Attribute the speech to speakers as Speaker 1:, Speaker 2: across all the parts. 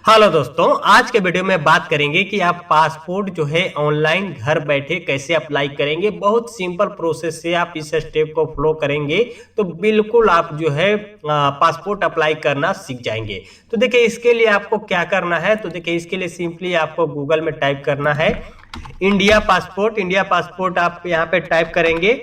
Speaker 1: Hello दोस्तों, आज के वीडियो में बात करेंगे कि आप पासपोर्ट जो है ऑनलाइन घर बैठे कैसे अप्लाई करेंगे। बहुत सिंपल प्रोसेस से आप इस स्टेप को फॉलो करेंगे तो बिल्कुल आप जो है पासपोर्ट अप्लाई करना सीख जाएंगे। तो देखिए इसके लिए आपको क्या करना है। तो देखिए इसके लिए सिंपली आपको गूगल में टाइप करना है इंडिया पासपोर्ट आप यहाँ पे टाइप करेंगे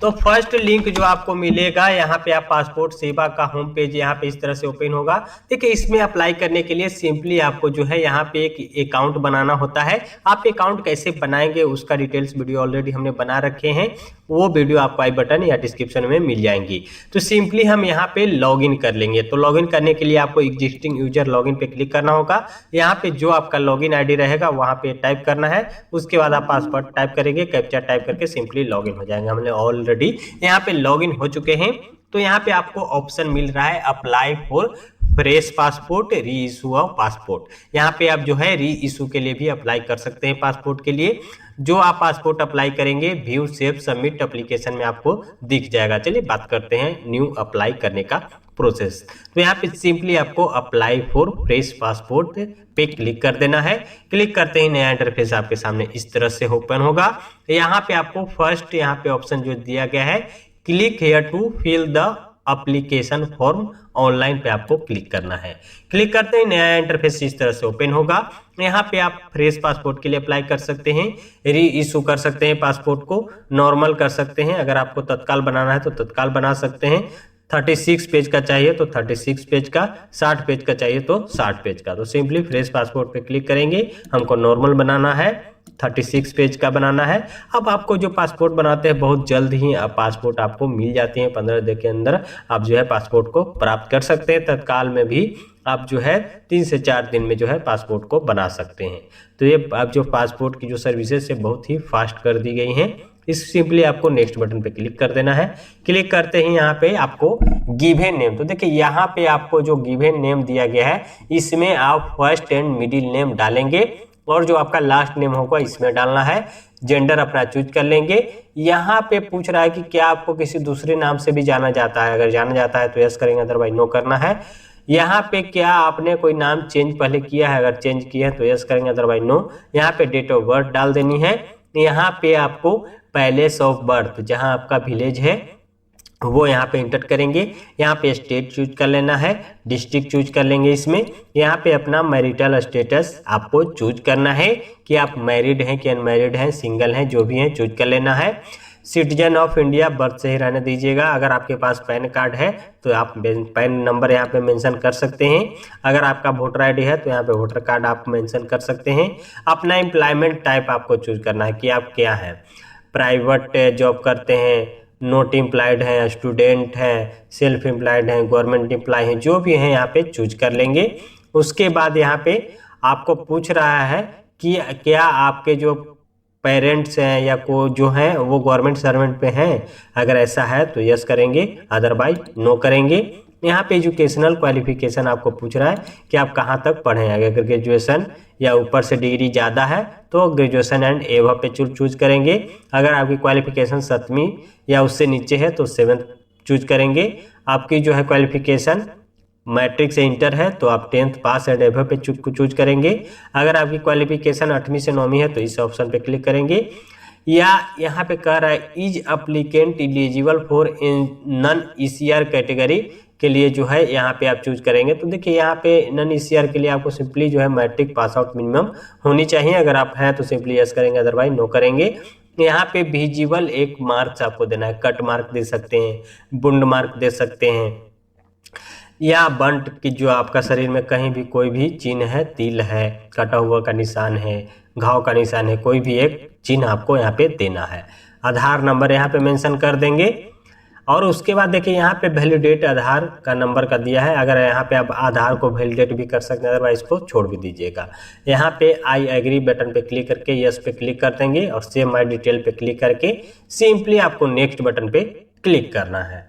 Speaker 1: तो फर्स्ट लिंक जो आपको मिलेगा यहाँ पे आप पासपोर्ट सेवा का होम पेज यहाँ पे इस तरह से ओपन होगा। देखिए इसमें अप्लाई करने के लिए सिंपली आपको जो है यहाँ पे एक अकाउंट बनाना होता है। आप अकाउंट कैसे बनाएंगे उसका डिटेल्स वीडियो ऑलरेडी हमने बना रखे हैं, वो वीडियो आपको आई बटन या डिस्क्रिप्शन में मिल जाएंगी। तो सिंपली हम यहाँ पे लॉगिन कर लेंगे। तो लॉगिन करने के लिए आपको एग्जिस्टिंग यूजर लॉगिन पे क्लिक करना होगा। यहाँ पे जो आपका लॉगिन आईडी रहेगा वहाँ पे टाइप करना है। उसके बाद आप पासवर्ड टाइप करेंगे, कैप्चा टाइप करके सिंपली लॉगिन हो जाएंगे। हमने ऑलरेडी यहाँ पे लॉगिन हो चुके हैं। तो यहाँ पे आपको ऑप्शन मिल रहा है अप्लाई फॉर फ्रेश पासपोर्ट, री इशू ऑफ पासपोर्ट। यहाँ पे आप जो है री इशू के लिए भी अप्लाई कर सकते हैं। पासपोर्ट के लिए जो आप पासपोर्ट अप्लाई करेंगे व्यू सेव सबमिट एप्लीकेशन में आपको दिख जाएगा। चलिए बात करते हैं न्यू अप्लाई करने का प्रोसेस। तो यहाँ पे सिंपली आपको अप्लाई फॉर फ्रेश पासपोर्ट पे क्लिक कर देना है। क्लिक करते ही नया इंटरफेस आपके सामने इस तरह से ओपन होगा। यहाँ पे आपको फर्स्ट यहाँ पे ऑप्शन जो दिया गया है click here to fill the application form online पे आपको क्लिक करना है। क्लिक करते ही नया इंटरफेस इस तरह से ओपन होगा। यहाँ पे आप फ्रेश पासपोर्ट के लिए अप्लाई कर सकते हैं, री इशू कर सकते हैं, पासपोर्ट को नॉर्मल कर सकते हैं। अगर आपको तत्काल बनाना है तो तत्काल बना सकते हैं। 36 पेज का चाहिए तो 36 पेज का, 60 पेज का चाहिए तो 60 पेज का। तो सिंपली फ्रेश पासपोर्ट पे क्लिक करेंगे। हमको नॉर्मल बनाना है, 36 पेज का बनाना है। अब आपको जो पासपोर्ट बनाते हैं बहुत जल्द ही पासपोर्ट आपको मिल जाती है। 15 दिन के अंदर आप जो है पासपोर्ट को प्राप्त कर सकते हैं। तत्काल में भी आप जो है 3 से 4 दिन में जो है पासपोर्ट को बना सकते हैं। तो ये आप जो पासपोर्ट की जो सर्विसेज है बहुत ही फास्ट कर दी गई हैं। इस सिंपली आपको नेक्स्ट बटन पे क्लिक कर देना है। क्लिक करते ही यहाँ पे आपको गिवन नेम, तो देखिए यहाँ पे आपको जो गिवन नेम दिया गया है इसमें आप फर्स्ट एंड मिडिल नेम डालेंगे और जो आपका लास्ट नेम होगा इसमें डालना है। जेंडर अपना चूज कर लेंगे। यहाँ पे पूछ रहा है कि क्या आपको किसी दूसरे नाम से भी जाना जाता है। अगर जाना जाता है तो यस करेंगे, अदरवाइज नो करना है। यहाँ पे क्या आपने कोई नाम चेंज पहले किया है, अगर चेंज किया है तो यस करेंगे, अदरवाइज नो। यहाँ पे डेट ऑफ बर्थ डाल देनी है। यहाँ पे आपको पैलेस ऑफ बर्थ जहाँ आपका विलेज है वो यहाँ पे इंटर करेंगे। यहाँ पे स्टेट चूज कर लेना है, डिस्ट्रिक्ट चूज कर लेंगे इसमें। यहाँ पे अपना मैरिटल स्टेटस आपको चूज करना है कि आप मैरिड हैं कि अनमैरिड हैं, सिंगल हैं, जो भी हैं चूज कर लेना है। सिटीजन ऑफ इंडिया बर्थ से ही रहने दीजिएगा। अगर आपके पास पैन कार्ड है तो आप पैन नंबर यहाँ पे मेंशन कर सकते हैं। अगर आपका वोटर आईडी है तो यहाँ पे वोटर कार्ड आप मेंशन कर सकते हैं। अपना एम्प्लॉयमेंट टाइप आपको चूज करना है कि आप क्या हैं, प्राइवेट जॉब करते हैं, नॉट एम्प्लॉयड हैं, स्टूडेंट हैं, सेल्फ एम्प्लॉयड हैं, गवर्नमेंट एम्प्लॉय हैं, जो भी हैं यहाँ पे चूज कर लेंगे। उसके बाद यहाँ पे आपको पूछ रहा है कि क्या आपके जो पेरेंट्स हैं या को जो हैं वो गवर्नमेंट सर्वेंट पे हैं। अगर ऐसा है तो यस करेंगे, अदरवाइज नो करेंगे। यहाँ पे एजुकेशनल क्वालिफिकेशन आपको पूछ रहा है कि आप कहाँ तक पढ़े हैं। अगर ग्रेजुएशन या ऊपर से डिग्री ज़्यादा है तो ग्रेजुएशन एंड एबव पे चूज करेंगे। अगर आपकी क्वालिफिकेशन 7वीं या उससे नीचे है तो 7th चूज करेंगे। आपकी जो है क्वालिफिकेशन मैट्रिक से इंटर है तो आप 10th पास एंड एबव पे चूज करेंगे। अगर आपकी क्वालिफिकेशन 8वीं से 9वीं है तो इस ऑप्शन पे क्लिक करेंगे। या यहाँ पे कह रहा है is applicant eligible for non ECR category के लिए जो है यहाँ पे आप चूज करेंगे। तो देखिए यहाँ पे नॉन ईसीआर के लिए आपको सिंपली जो है मैट्रिक पास आउट मिनिमम होनी चाहिए। अगर आप हैं तो सिंपली यस करेंगे, अदरवाइज नो करेंगे। यहाँ पे विजिबल एक मार्क्स आपको देना है। कट मार्क दे सकते हैं, बुंड मार्क दे सकते हैं, या बंट की जो आपका शरीर में कहीं भी कोई भी चिन्ह है, तिल है, कटा हुआ का निशान है, घाव का निशान है, कोई भी एक चिन्ह आपको यहाँ पे देना है। आधार नंबर यहाँ पे मेंशन कर देंगे। और उसके बाद देखिए यहाँ पे वैलिडेट आधार का नंबर का दिया है। अगर यहाँ पे आप आधार को वैलिडेट भी कर सकते हैं, अदरवाइज इसको छोड़ भी दीजिएगा। यहाँ पे आई एग्री बटन पे क्लिक करके यस पे क्लिक कर देंगे और सेव माई डिटेल पे क्लिक करके सिंपली आपको नेक्स्ट बटन पे क्लिक करना है।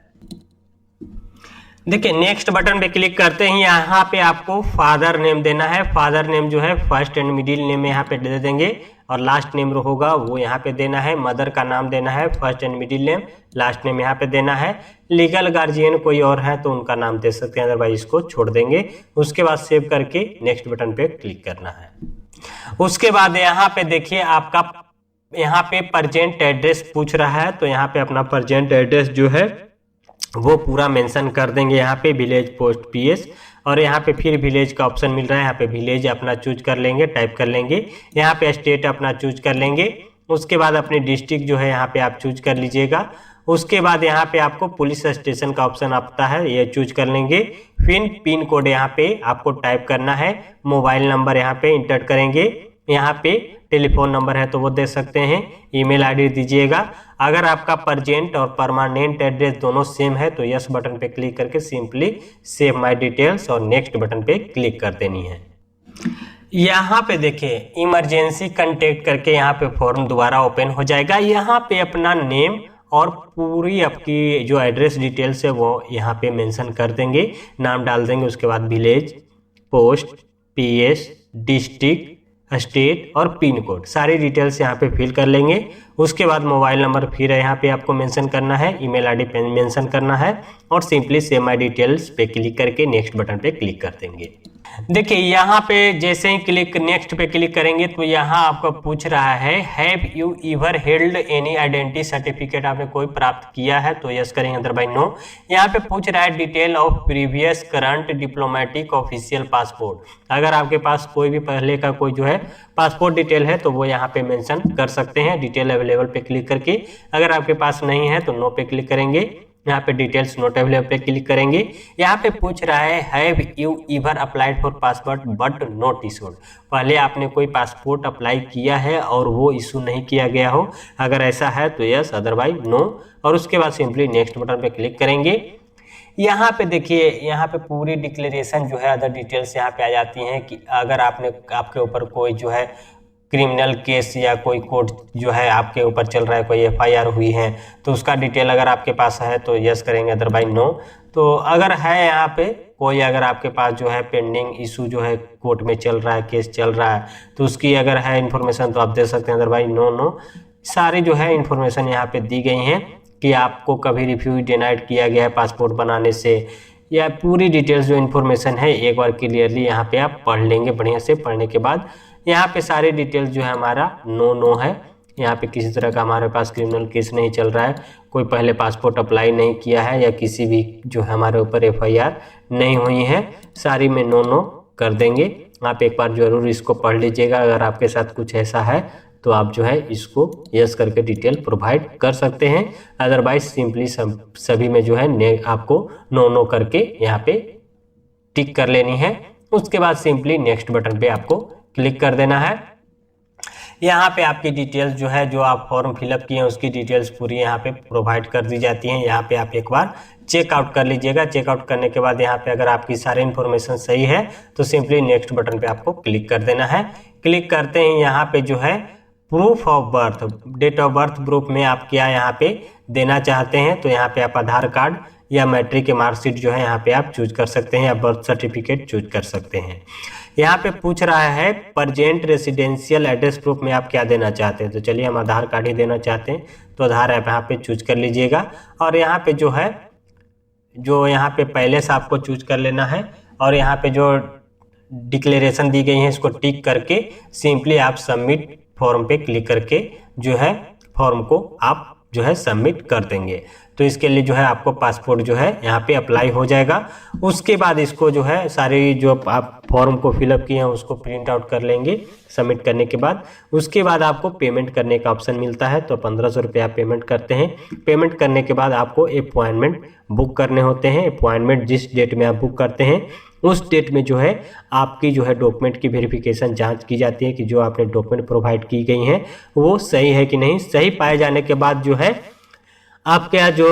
Speaker 1: देखिए नेक्स्ट बटन पे क्लिक करते ही यहाँ पे आपको फादर नेम देना है। फादर नेम जो है फर्स्ट एंड मिडिल नेम यहाँ पे दे देंगे। और लास्ट नेम होगा वो यहाँ पे देना है, मदर का नाम देना है, first and middle name, last name यहाँ पे देना है। लीगल गार्जियन कोई और है तो उनका नाम दे सकते हैं, अदरवाइज इसको छोड़ देंगे। उसके बाद सेव करके नेक्स्ट बटन पे क्लिक करना है। उसके बाद यहाँ पे देखिए आपका यहाँ पे प्रेजेंट एड्रेस पूछ रहा है, तो यहाँ पे अपना प्रेजेंट एड्रेस जो है वो पूरा मेंशन कर देंगे यहाँ पे, विलेज पोस्ट पीएस। और यहाँ पे फिर विलेज का ऑप्शन मिल रहा है, यहाँ पे विलेज अपना चूज कर लेंगे, टाइप कर लेंगे। यहाँ पे स्टेट अपना चूज कर लेंगे। उसके बाद अपनी डिस्ट्रिक्ट जो है यहाँ पे आप चूज कर लीजिएगा। उसके बाद यहाँ पे आपको पुलिस स्टेशन का ऑप्शन आता है, ये चूज कर लेंगे। फिर पिन कोड यहाँ पे आपको टाइप करना है, मोबाइल नंबर यहाँ पे इंटर करेंगे। यहाँ पे टेलीफोन नंबर है तो वो दे सकते हैं, ईमेल आईडी दीजिएगा। अगर आपका प्रेजेंट और परमानेंट एड्रेस दोनों सेम है तो यस बटन पे क्लिक करके सिंपली सेव माय डिटेल्स और नेक्स्ट बटन पे क्लिक कर देनी है। यहाँ पे देखिए इमरजेंसी कंटेक्ट करके यहाँ पे फॉर्म दोबारा ओपन हो जाएगा। यहाँ पे अपना नेम और पूरी आपकी जो एड्रेस डिटेल्स है वो यहाँ पे मेंशन कर देंगे, नाम डाल देंगे। उसके बाद village, post, PS, district, state और पिन कोड सारी डिटेल्स यहाँ पे फिल कर लेंगे। उसके बाद मोबाइल नंबर फिर यहाँ पे आपको मेंशन करना है, ईमेल आईडी मेंशन करना है और सिंपली सेव माय डिटेल्स पे क्लिक करके नेक्स्ट बटन पे क्लिक कर देंगे। देखिए यहाँ पे जैसे ही क्लिक नेक्स्ट पे क्लिक करेंगे तो यहाँ आपको पूछ रहा है have you ever held any identity certificate, आपने कोई प्राप्त किया है तो यस करेंगे, अदरवाइज नो। यहाँ पे पूछ रहा है detail of previous current diplomatic official passport, अगर आपके पास कोई भी पहले का कोई जो है पासपोर्ट डिटेल है तो वो यहाँ पे मेंशन कर सकते हैं, डिटेल अवेलेबल पे क्लिक करके। अगर आपके पास नहीं है तो नो पे क्लिक करेंगे, यहाँ पे डिटेल्स नॉट अवेलेबल पे क्लिक करेंगे। यहाँ पे पूछ रहा है have you ever applied for passport but not issued, पहले आपने कोई पासपोर्ट अप्लाई किया है और वो इशू नहीं किया गया हो, अगर ऐसा है तो यस, अदरवाइज नो। और उसके बाद सिंपली नेक्स्ट बटन पे क्लिक करेंगे। यहाँ पे देखिए यहाँ पे पूरी डिक्लेरेशन जो है अदर डिटेल्स यहाँ पे आ जाती हैं कि अगर आपके ऊपर कोई जो है क्रिमिनल केस या कोई कोर्ट जो है आपके ऊपर चल रहा है, कोई एफआईआर हुई है तो उसका डिटेल अगर आपके पास है तो यस करेंगे, अदरवाइज नो। तो अगर है यहाँ पे कोई, अगर आपके पास जो है पेंडिंग इशू जो है कोर्ट में चल रहा है, केस चल रहा है तो उसकी अगर है इन्फॉर्मेशन तो आप दे सकते हैं, अदरवाइज नो। नो सारी जो है इन्फॉर्मेशन यहाँ पे दी गई हैं कि आपको कभी रिफ्यूज डिनाइड किया गया है पासपोर्ट बनाने से, या पूरी डिटेल्स जो इन्फॉर्मेशन है एक बार क्लियरली यहाँ पे आप पढ़ लेंगे। बढ़िया से पढ़ने के बाद यहाँ पे सारी डिटेल्स जो है हमारा नो है, यहाँ पे किसी तरह का हमारे पास क्रिमिनल केस नहीं चल रहा है, कोई पहले पासपोर्ट अप्लाई नहीं किया है या किसी भी जो है हमारे ऊपर एफआईआर नहीं हुई है, सारी में नो कर देंगे। आप एक बार जरूर इसको पढ़ लीजिएगा, अगर आपके साथ कुछ ऐसा है तो आप जो है इसको यस करके डिटेल प्रोवाइड कर सकते हैं, अदरवाइज सिंपली सभी में जो है आपको नो करके यहाँ पे टिक कर लेनी है। उसके बाद सिंपली नेक्स्ट बटन पे आपको क्लिक कर देना है। यहाँ पे आपकी डिटेल्स जो है जो आप फॉर्म फिलअप किए हैं उसकी डिटेल्स पूरी यहाँ पे प्रोवाइड कर दी जाती हैं। यहाँ पे आप एक बार चेकआउट कर लीजिएगा। चेकआउट करने के बाद यहाँ पे अगर आपकी सारी इन्फॉर्मेशन सही है तो सिंपली नेक्स्ट बटन पे आपको क्लिक कर देना है। क्लिक करते ही यहाँ पे जो है proof of birth, date of birth proof में आप क्या यहाँ पे देना चाहते हैं तो यहाँ पे आप आधार कार्ड या मैट्रिक के मार्कशीट जो है यहाँ पे आप चूज कर सकते हैं या बर्थ सर्टिफिकेट चूज कर सकते हैं। यहाँ पे पूछ रहा है प्रेजेंट रेसिडेंशियल एड्रेस प्रूफ में आप क्या देना चाहते हैं, तो चलिए हम आधार कार्ड ही देना चाहते हैं तो आधार ऐप यहाँ पे चूज कर लीजिएगा। और यहाँ पे जो है जो यहाँ पे पहले से आपको चूज कर लेना है और यहाँ पे जो डिक्लेरेशन दी गई है इसको टिक करके सिंपली आप सबमिट फॉर्म पे क्लिक करके जो है फॉर्म को आप जो है सबमिट कर देंगे। तो इसके लिए जो है आपको पासपोर्ट जो है यहाँ पे अप्लाई हो जाएगा। उसके बाद इसको जो है सारी जो आप फॉर्म को फिलअप किए हैं उसको प्रिंट आउट कर लेंगे सबमिट करने के बाद। उसके बाद आपको पेमेंट करने का ऑप्शन मिलता है तो 1500 रुपये आप पेमेंट करते हैं। पेमेंट करने के बाद आपको अपॉइंटमेंट बुक करने होते हैं। अपॉइंटमेंट जिस डेट में आप बुक करते हैं उस डेट में जो है आपकी जो है डॉक्यूमेंट की वेरिफिकेशन जांच की जाती है कि जो आपने डॉक्यूमेंट प्रोवाइड की गई हैं वो सही है कि नहीं। सही पाए जाने के बाद जो है आपके जो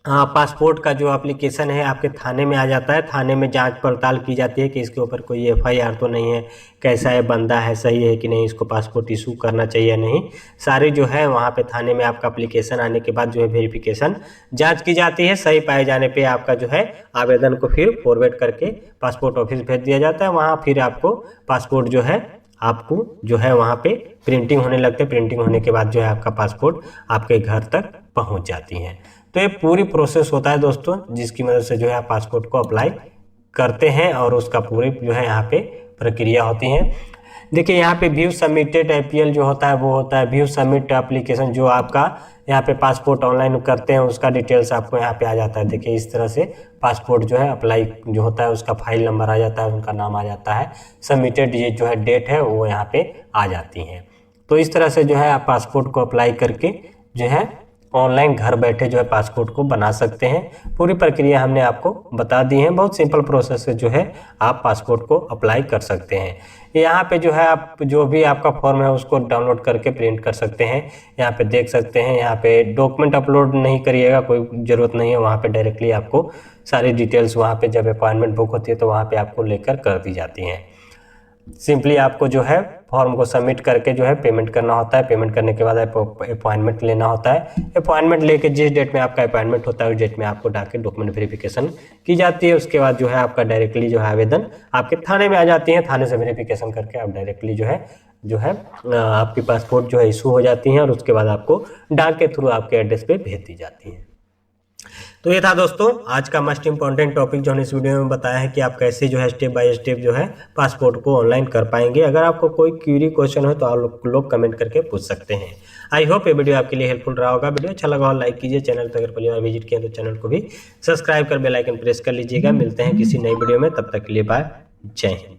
Speaker 1: पासपोर्ट का जो एप्लीकेशन है आपके थाने में आ जाता है। थाने में जांच पड़ताल की जाती है कि इसके ऊपर कोई एफआईआर तो नहीं है, कैसा है, बंदा है, सही है कि नहीं, इसको पासपोर्ट इशू करना चाहिए या नहीं। सारी जो है वहाँ पे थाने में आपका एप्लीकेशन आने के बाद जो है वेरिफिकेशन जांच की जाती है। सही पाए जाने पे आपका जो है आवेदन को फिर फॉरवर्ड करके पासपोर्ट ऑफिस भेज दिया जाता है। वहाँ फिर आपको पासपोर्ट जो है आपको जो है वहाँ पे प्रिंटिंग होने लगते हैं। प्रिंटिंग होने के बाद जो है आपका पासपोर्ट आपके घर तक पहुँच जाती है। तो ये पूरी प्रोसेस होता है दोस्तों, जिसकी मदद से जो है आप पासपोर्ट को अप्लाई करते हैं और उसका पूरी जो है यहाँ पे प्रक्रिया होती है। देखिए यहाँ पे व्यू सबमिटेड APL जो होता है वो होता है व्यू सबमिट एप्लीकेशन, जो आपका यहाँ पे पासपोर्ट ऑनलाइन करते हैं उसका डिटेल्स आपको यहाँ पे आ जाता है। देखिए इस तरह से पासपोर्ट जो है अप्लाई जो होता है उसका फाइल नंबर आ जाता है, उनका नाम आ जाता है, सबमिटेड ये जो है डेट है वो यहाँ पे आ जाती है। तो इस तरह से जो है आप पासपोर्ट को अप्लाई करके जो है ऑनलाइन घर बैठे जो है पासपोर्ट को बना सकते हैं। पूरी प्रक्रिया हमने आपको बता दी है, बहुत सिंपल प्रोसेस से जो है आप पासपोर्ट को अप्लाई कर सकते हैं। यहाँ पे जो है आप जो भी आपका फॉर्म है उसको डाउनलोड करके प्रिंट कर सकते हैं, यहाँ पे देख सकते हैं। यहाँ पे डॉक्यूमेंट अपलोड नहीं करिएगा, कोई ज़रूरत नहीं है, वहाँ पे डायरेक्टली आपको सारी डिटेल्स वहाँ पे जब अपॉइंटमेंट बुक होती है तो वहाँ पे आपको लेकर कर दी जाती हैं। सिंपली आपको जो है फॉर्म को सबमिट करके जो है पेमेंट करना होता है। पेमेंट करने के बाद अपॉइंटमेंट लेना होता है। अपॉइंटमेंट लेके जिस डेट में आपका अपॉइंटमेंट होता है उस डेट में आपको डाके डॉक्यूमेंट वेरिफिकेशन की जाती है। उसके बाद जो है आपका डायरेक्टली जो है आवेदन आपके थाने में आ जाती है। थाने से वेरिफिकेशन करके आप डायरेक्टली जो है आपकी पासपोर्ट जो है इशू हो जाती है और उसके बाद आपको डाक के थ्रू आपके एड्रेस पे भेज दी जाती है। तो ये था दोस्तों आज का मोस्ट इंपॉर्टेंट टॉपिक जो हमने इस वीडियो में बताया है कि आप कैसे जो है स्टेप बाय स्टेप जो है पासपोर्ट को ऑनलाइन कर पाएंगे। अगर आपको कोई क्यूरी क्वेश्चन हो तो आप लोग कमेंट करके पूछ सकते हैं। आई होप ये वीडियो आपके लिए हेल्पफुल रहा होगा। वीडियो अच्छा लगा हो लाइक कीजिए, चैनल पर अगर पहली बार विजिट किया तो चैनल को भी सब्सक्राइब कर बेल आइकन प्रेस कर लीजिएगा। मिलते हैं किसी नई वीडियो में, तब तक के लिए बाय, जय हिंद।